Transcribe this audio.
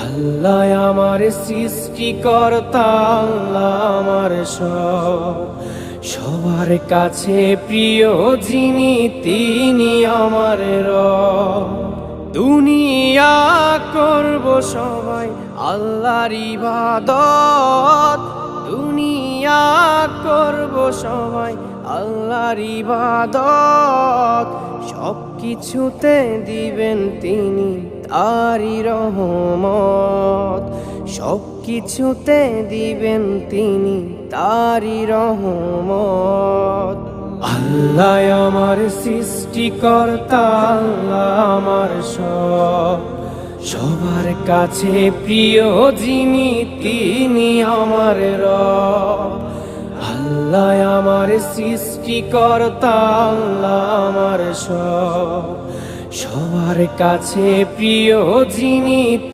আল্লাহ আমার সৃষ্টিকর্তা, আল্লাহ আমার সবার কাছে প্রিয় যিনি তিনি আমার রব। দুনিয়া করব সবাই আল্লাহর ইবাদত, দুনিয়া করব সবাই আল্লাহর ইবাদত। সব কিছুতে দিবেন তিনি তারি রহমত, সব কিছুতে দিবেন তিনি তারি রহমত। আল্লাহ আমার সৃষ্টিকর্তা, আল্লাহ আমার সবার কাছে প্রিয় যিনি তিনি আমার রব। আল্লাহ আমার সৃষ্টিকর্তা, আল্লাহ আমার সবার কাছে প্রিয় যিনি